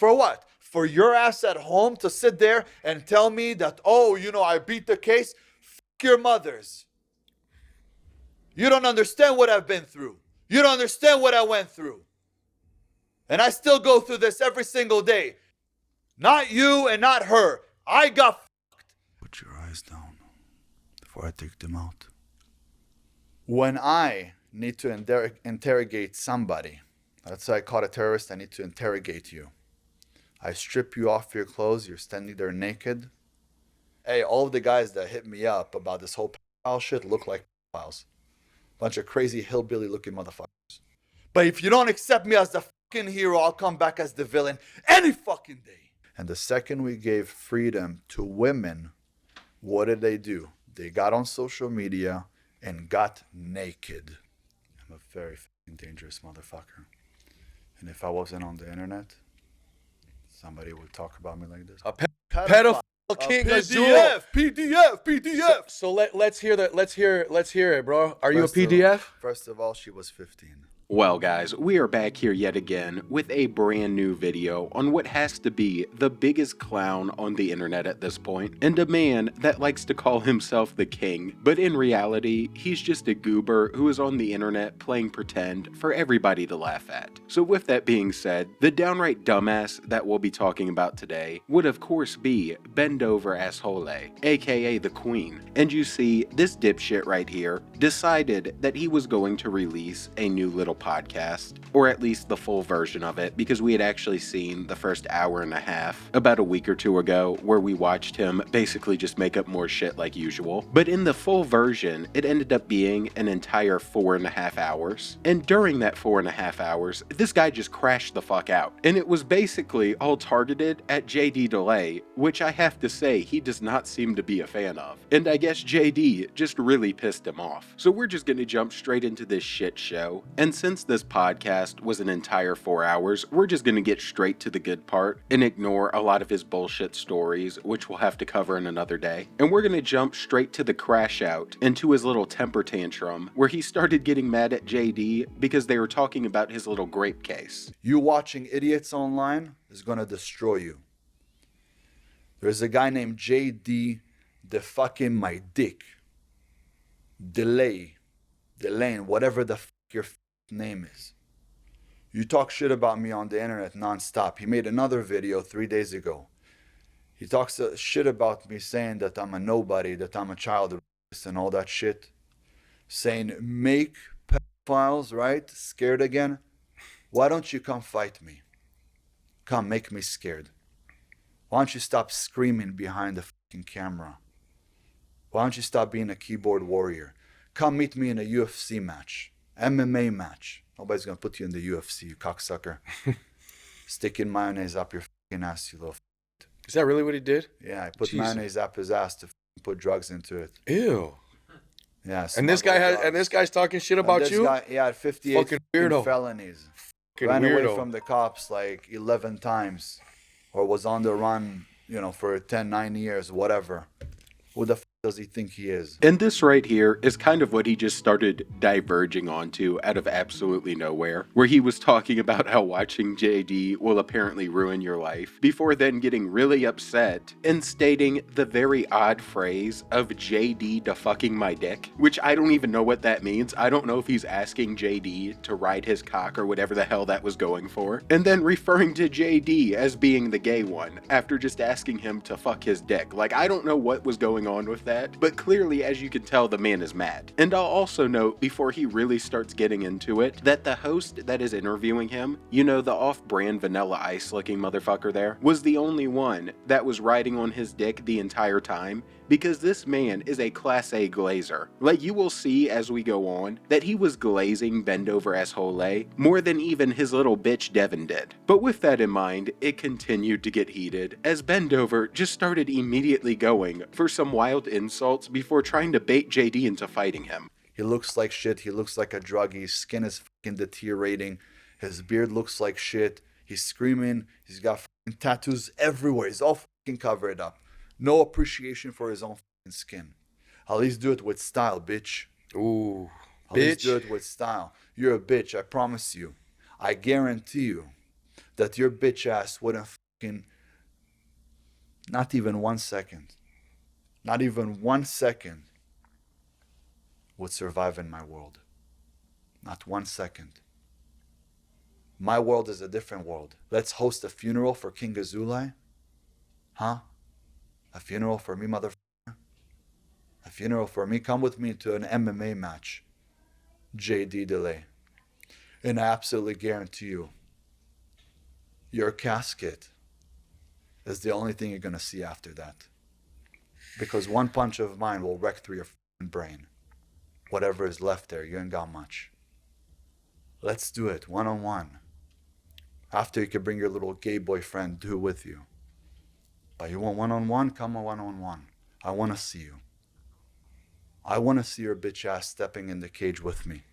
For what? For your ass at home to sit there and tell me that, oh, I beat the case? Fuck your mothers. You don't understand what I've been through. You don't understand what I went through. And I still go through this every single day. Not you and not her. I got fucked. Put your eyes down before I take them out. When I need to interrogate somebody, let's say I caught a terrorist, I need to interrogate you. I strip you off your clothes, you're standing there naked. Hey, all of the guys that hit me up about this whole pedophile shit look like pedophiles. Bunch of crazy hillbilly looking motherfuckers. But if you don't accept me as the fucking hero, I'll come back as the villain any fucking day. And the second we gave freedom to women, what did they do? They got on social media and got naked. I'm a very fucking dangerous motherfucker. And if I wasn't on the internet, somebody would talk about me like this. A pedophile king Azoulay. PDF. So let's hear that. Let's hear it, bro. Are you a PDF? First of all, she was 15. Well guys, we are back here yet again with a brand new video on what has to be the biggest clown on the internet at this point, and a man that likes to call himself the king, but in reality, he's just a goober who is on the internet playing pretend for everybody to laugh at. So with that being said, the downright dumbass that we'll be talking about today would of course be Bend Over Azoulay, aka the Queen. And you see, this dipshit right here decided that he was going to release a new little podcast, or at least the full version of it, because we had actually seen the first hour and a half about a week or two ago where we watched him basically just make up more shit like usual. But in the full version, it ended up being an entire 4.5 hours. And during that 4.5 hours, this guy just crashed the fuck out. And it was basically all targeted at JD Delay, which I have to say he does not seem to be a fan of. And I guess JD just really pissed him off. So we're just gonna jump straight into this shit show. And since this podcast was an entire 4 hours, we're just gonna get straight to the good part and ignore a lot of his bullshit stories, which we'll have to cover in another day. And we're gonna jump straight to the crash out into his little temper tantrum where he started getting mad at JD because they were talking about his little grape case. You watching idiots online is gonna destroy you. There's a guy named JD the fucking my dick. Delane, whatever the fuck your name is. You talk shit about me on the internet non-stop. He made another video 3 days ago. He talks shit about me, saying that I'm a nobody, that I'm a child rapist and all that shit. Saying make pedophiles, right, scared again. Why don't you come fight me? Come make me scared. Why don't you stop screaming behind the fucking camera? Why don't you stop being a keyboard warrior? Come meet me in a UFC match. MMA match. Nobody's gonna put you in the UFC, you cocksucker. Sticking mayonnaise up your fucking ass, you little. Is that really what he did? Yeah, I put mayonnaise up his ass to put drugs into it. Ew. Yeah. And this guy's talking shit about you? He had 58 fucking weirdo felonies. Fucking Ran weirdo. away from the cops like 11 times, or was on the run, for 10, 9 years, whatever. Who the does he think he is? And this right here is kind of what he just started diverging onto out of absolutely nowhere, where he was talking about how watching JD will apparently ruin your life, before then getting really upset and stating the very odd phrase of JD to fucking my dick, which I don't even know what that means. I don't know if he's asking JD to ride his cock or whatever the hell that was going for, and then referring to JD as being the gay one after just asking him to fuck his dick. Like, I don't know what was going on with that. But clearly, as you can tell, the man is mad. And I'll also note, before he really starts getting into it, that the host that is interviewing him, the off-brand Vanilla Ice looking motherfucker there, was the only one that was riding on his dick the entire time, because this man is a Class A glazer. Like, you will see as we go on that he was glazing Bend Over Azoulay more than even his little bitch Devin did. But with that in mind, it continued to get heated as Bend Over just started immediately going for some wild insults before trying to bait JD into fighting him. He looks like shit. He looks like a druggie. His skin is fucking deteriorating. His beard looks like shit. He's screaming. He's got fucking tattoos everywhere. He's all fucking covered up. No appreciation for his own fucking skin. At least do it with style, bitch. Ooh, At least do it with style. You're a bitch, I promise you. I guarantee you that your bitch ass wouldn't fucking, not even 1 second, not even 1 second would survive in my world. Not 1 second. My world is a different world. Let's host a funeral for King Azoulay. Huh? A funeral for me, motherfucker? A funeral for me? Come with me to an MMA match. JD Delay. And I absolutely guarantee you, your casket is the only thing you're going to see after that. Because one punch of mine will wreck through your brain. Whatever is left there, you ain't got much. Let's do it, one-on-one. After you can bring your little gay boyfriend too with you. But you want one-on-one? Come on one-on-one. I want to see you. I want to see your bitch ass stepping in the cage with me.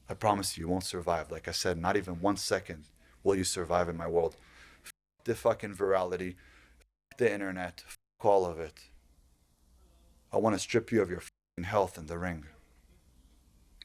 I promise you won't survive. Like I said, not even 1 second will you survive in my world. F the fucking virality. F the internet. F all of it. I want to strip you of your fucking health in the ring.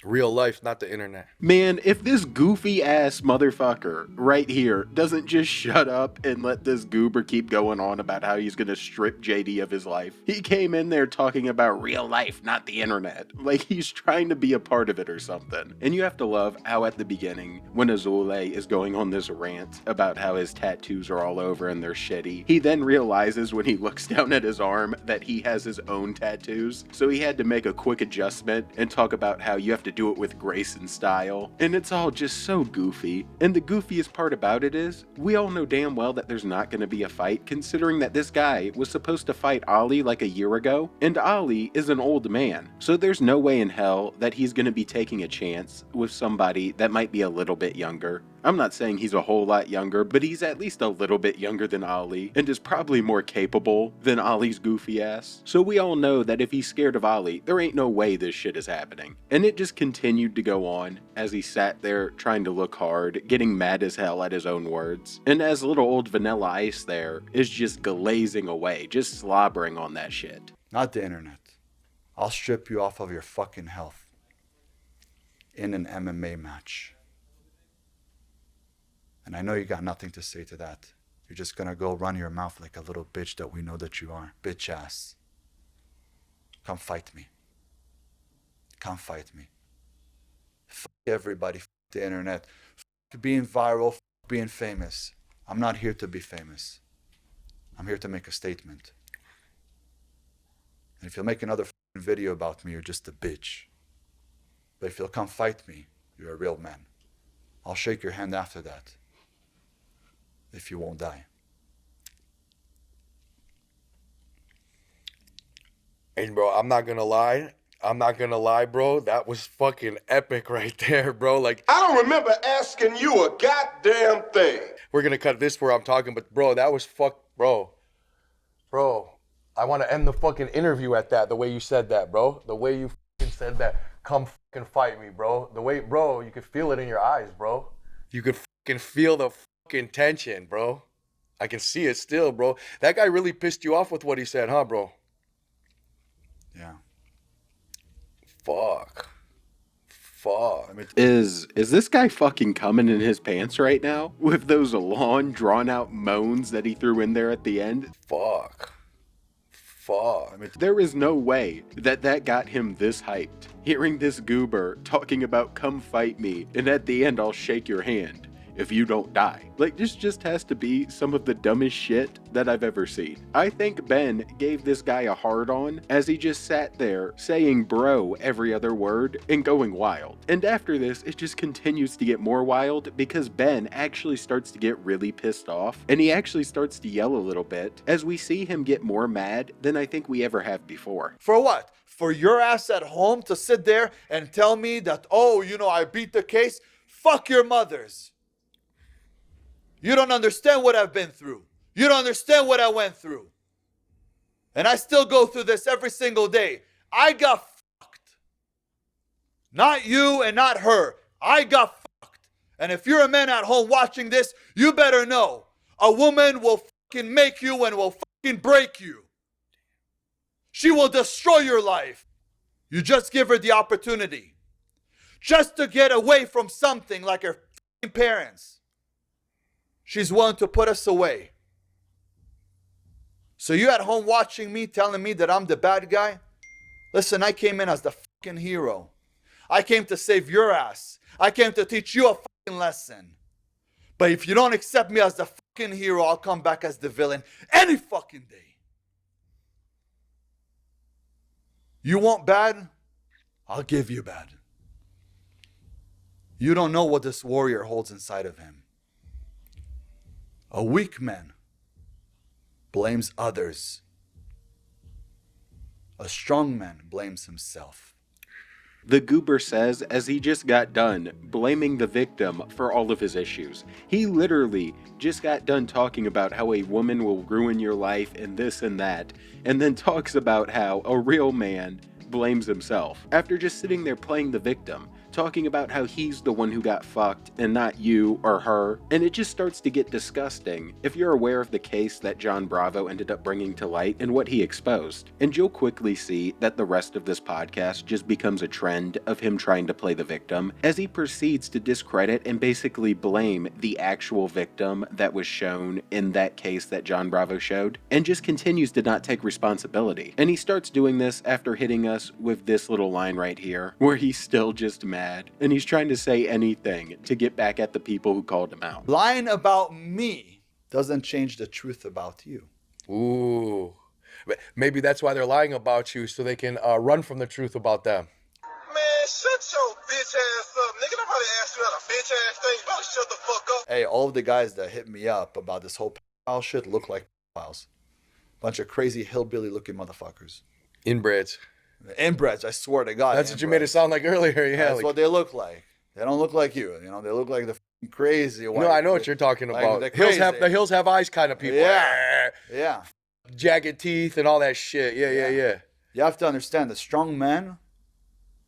Real life, not the internet. Man, if this goofy ass motherfucker right here doesn't just shut up and let this goober keep going on about how he's gonna strip JD of his life. He came in there talking about real life, not the internet. Like he's trying to be a part of it or something. And you have to love how at the beginning, when Azoulay is going on this rant about how his tattoos are all over and they're shitty, he then realizes when he looks down at his arm that he has his own tattoos. So he had to make a quick adjustment and talk about how you have to do it with grace and style, and it's all just so goofy. And the goofiest part about it is, we all know damn well that there's not going to be a fight, considering that this guy was supposed to fight Ali like a year ago, and Ali is an old man, so there's no way in hell that he's going to be taking a chance with somebody that might be a little bit younger. I'm not saying he's a whole lot younger, but he's at least a little bit younger than Ali, and is probably more capable than Ali's goofy ass. So we all know that if he's scared of Ali, there ain't no way this shit is happening. And it just continued to go on as he sat there trying to look hard, getting mad as hell at his own words. And as little old Vanilla Ice there is just glazing away, just slobbering on that shit. Not the internet. I'll strip you off of your fucking health in an MMA match. And I know you got nothing to say to that. You're just gonna go run your mouth like a little bitch that we know that you are. Bitch ass. Come fight me. Come fight me. Fuck everybody. Fuck the internet. Fuck being viral. Fuck being famous. I'm not here to be famous. I'm here to make a statement. And if you'll make another video about me, you're just a bitch. But if you'll come fight me, you're a real man. I'll shake your hand after that. If you won't die. And bro, I'm not gonna lie, bro. That was fucking epic right there, bro. Like, I don't remember asking you a goddamn thing. we're gonna cut this where I'm talking, but bro, that was bro. I want to end the fucking interview at that. The way you said that, bro. The way you fucking said that. Come fucking fight me, bro. The way, bro, you could feel it in your eyes, bro. You could fucking feel the fucking tension, bro. I can see it still, bro. That guy really pissed you off with what he said, huh, bro? Yeah. Fuck. Is this guy fucking coming in his pants right now? With those long, drawn-out moans that he threw in there at the end? Fuck. There is no way that got him this hyped. Hearing this goober talking about come fight me, and at the end I'll shake your hand if you don't die. Like, this just has to be some of the dumbest shit that I've ever seen. I think Ben gave this guy a hard on as he just sat there saying bro every other word and going wild. And after this, it just continues to get more wild because Ben actually starts to get really pissed off and he actually starts to yell a little bit as we see him get more mad than I think we ever have before. For what? For your ass at home to sit there and tell me that, oh, I beat the case? Fuck your mothers. You don't understand what I've been through. You don't understand what I went through. And I still go through this every single day. I got fucked. Not you and not her. I got fucked. And if you're a man at home watching this, you better know a woman will fucking make you and will fucking break you. She will destroy your life. You just give her the opportunity. Just to get away from something like her fucking parents. she's willing to put us away. So you at home watching me, telling me that I'm the bad guy? Listen, I came in as the fucking hero. I came to save your ass. I came to teach you a fucking lesson. But if you don't accept me as the fucking hero, I'll come back as the villain any fucking day. You want bad? I'll give you bad. You don't know what this warrior holds inside of him. A weak man blames others. A strong man blames himself. The goober says as he just got done blaming the victim for all of his issues. He literally just got done talking about how a woman will ruin your life and this and that, and then talks about how a real man blames himself after just sitting there playing the victim, talking about how he's the one who got fucked and not you or her. And it just starts to get disgusting if you're aware of the case that John Bravo ended up bringing to light and what he exposed. And you'll quickly see that the rest of this podcast just becomes a trend of him trying to play the victim as he proceeds to discredit and basically blame the actual victim that was shown in that case that John Bravo showed, and just continues to not take responsibility. And he starts doing this after hitting us with this little line right here where he's still just mad and he's trying to say anything to get back at the people who called him out. Lying about me doesn't change the truth about you. Ooh. Maybe that's why they're lying about you, so they can run from the truth about them. Man, shut your bitch ass up, nigga. Nobody asked you that a bitch ass thing. You better shut the fuck up. Hey, all of the guys that hit me up about this whole pedophile shit look like pedophiles. Bunch of crazy hillbilly looking motherfuckers. Inbreds. Inbreds, I swear to God. That's what you made it sound like earlier. Yeah. That's like, what they look like. They don't look like you. You know, they look like the crazy white. no, I know what you're talking like about. the The hills have eyes kind of people. Yeah. Yeah. Jagged teeth and all that shit. Yeah. You have to understand, the strong men,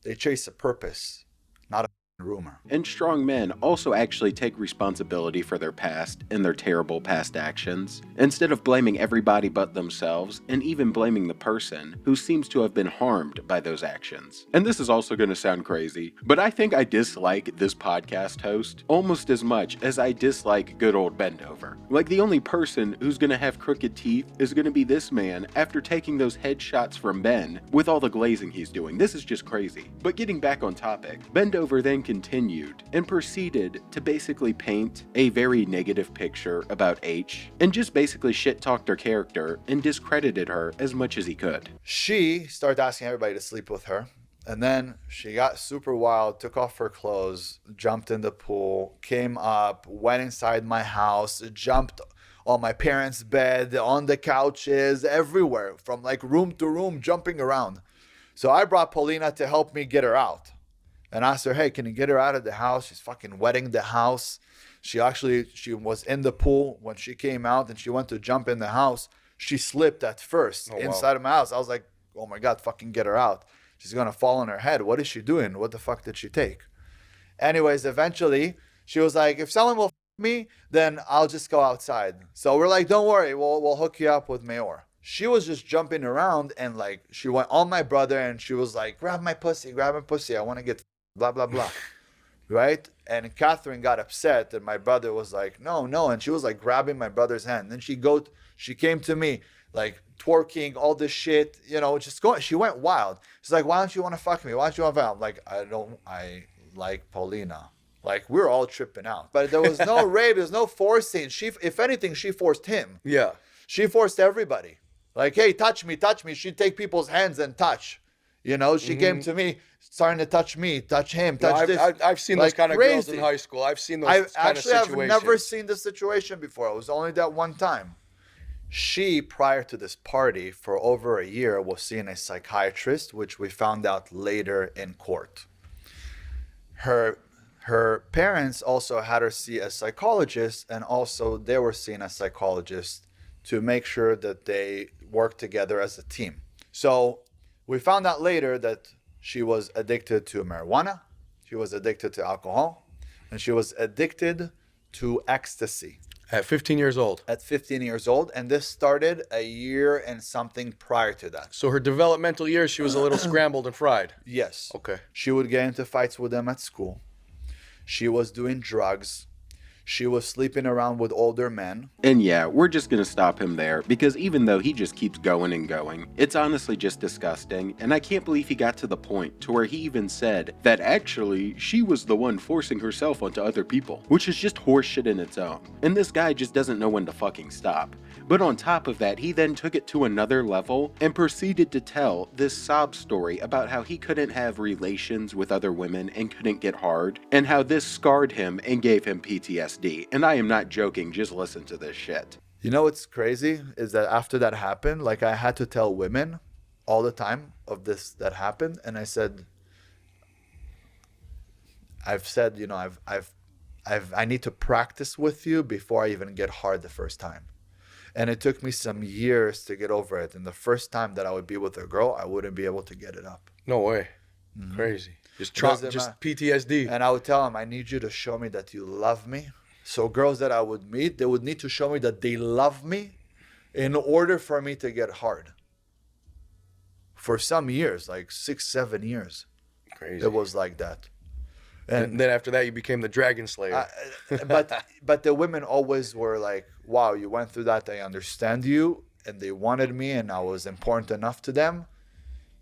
they chase a purpose, not a rumor. And strong men also actually take responsibility for their past and their terrible past actions, instead of blaming everybody but themselves and even blaming the person who seems to have been harmed by those actions. And this is also going to sound crazy, but I think I dislike this podcast host almost as much as I dislike good old Bendover. Like, the only person who's going to have crooked teeth is going to be this man after taking those headshots from Ben with all the glazing he's doing. This is just crazy. But getting back on topic, Bendover then continued and proceeded to basically paint a very negative picture about H and just basically shit-talked her character and discredited her as much as he could. She started asking everybody to sleep with her. And then she got super wild, took off her clothes, jumped in the pool, came up, went inside my house, jumped on my parents' bed, on the couches, everywhere, from like room to room, jumping around. So I brought Paulina to help me get her out. And asked her, hey, can you get her out of the house? She's fucking wetting the house. She was in the pool when she came out and she went to jump in the house. She slipped at first inside of my house. I was like, oh my God, fucking get her out. She's going to fall on her head. What is she doing? What the fuck did she take? Anyways, eventually she was like, if someone will f me, then I'll just go outside. So we're like, don't worry, we'll hook you up with Mayor. She was just jumping around and like, she went on my brother and she was like, grab my pussy. I want to get blah, blah, blah. Right? And Catherine got upset and my brother was like, no. And she was like grabbing my brother's hand. Then she came to me like twerking, all this shit, you know, just going. She went wild. She's like, why don't you want to fuck me? Why don't you want to fuck me? I'm like, I like Paulina. Like, we're all tripping out. But there was no rape. There's no forcing. If anything, she forced him. Yeah. She forced everybody. Like, hey, touch me. She'd take people's hands and touch. You know, she came to me, starting to touch me, touch him, touch this. I've seen like those kind of crazy. girls in high school. I've seen those kind of situations. I've never seen this situation before. It was only that one time. She, prior to this party, for over a year, was seeing a psychiatrist, which we found out later in court. Her parents also had her see a psychologist, and also they were seeing a psychologist to make sure that they work together as a team. So we found out later that she was addicted to marijuana, she was addicted to alcohol, and she was addicted to ecstasy. At 15 years old. At 15 years old, and this started a year and something prior to that. So her developmental years, she was a little scrambled and fried. Yes. Okay. She would get into fights with them at school. She was doing drugs. She was sleeping around with older men. And yeah, we're just gonna stop him there, because even though he just keeps going and going, it's honestly just disgusting, and I can't believe he got to the point to where he even said that actually she was the one forcing herself onto other people, which is just horseshit in its own. And this guy just doesn't know when to fucking stop. But on top of that, he then took it to another level and proceeded to tell this sob story about how he couldn't have relations with other women and couldn't get hard, and how this scarred him and gave him PTSD. And I am not joking, just listen to this shit. You know what's crazy is that after that happened, like I had to tell women all the time of this that happened, and I said, you know, I need to practice with you before I even get hard the first time. And it took me some years to get over it. And the first time that I would be with a girl, I wouldn't be able to get it up. No way. Crazy. Just PTSD. And I would tell them, I need you to show me that you love me. So girls that I would meet, they would need to show me that they love me in order for me to get hard. For some years, like 6-7 years. Crazy. It was like that. And then after that, you became the Dragon Slayer. But the women always were like, wow, you went through that. I understand you. And they wanted me, and I was important enough to them.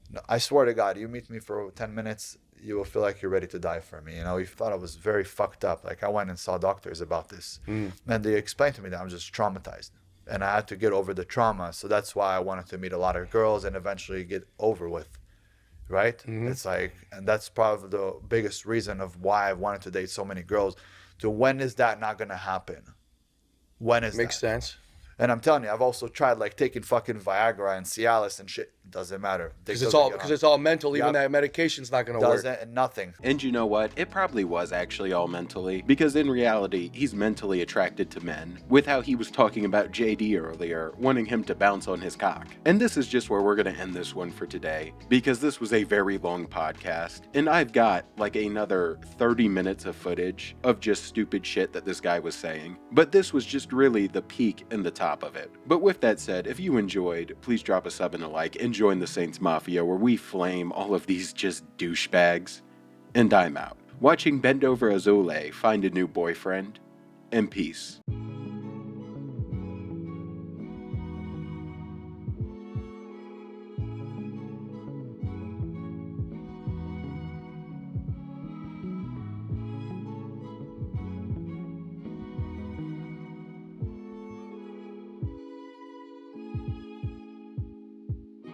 No, I swear to God, you meet me for 10 minutes, you will feel like you're ready to die for me. You know, you thought I was very fucked up. Like I went and saw doctors about this. And they explained to me that I'm just traumatized. And I had to get over the trauma. So that's why I wanted to meet a lot of girls and eventually get over with. Right? It's like, and that's probably the biggest reason of why I wanted to date so many girls. To when is that not going to happen? When is Makes that? sense. And I'm telling you, I've also tried like taking fucking Viagra and Cialis and shit. It doesn't matter. Because it's all mental. Even that medication's not going to work. Doesn't, nothing. And you know what? It probably was actually all mentally, because in reality, he's mentally attracted to men, with how he was talking about JD earlier, wanting him to bounce on his cock. And this is just where we're going to end this one for today, because this was a very long podcast, and I've got like another 30 minutes of footage of just stupid shit that this guy was saying. But this was just really the peak and the top of it. But with that said, if you enjoyed, please drop a sub and a like and join the Saints Mafia, where we flame all of these just douchebags. And I'm out, watching Bend Over Azoulay find a new boyfriend, and peace.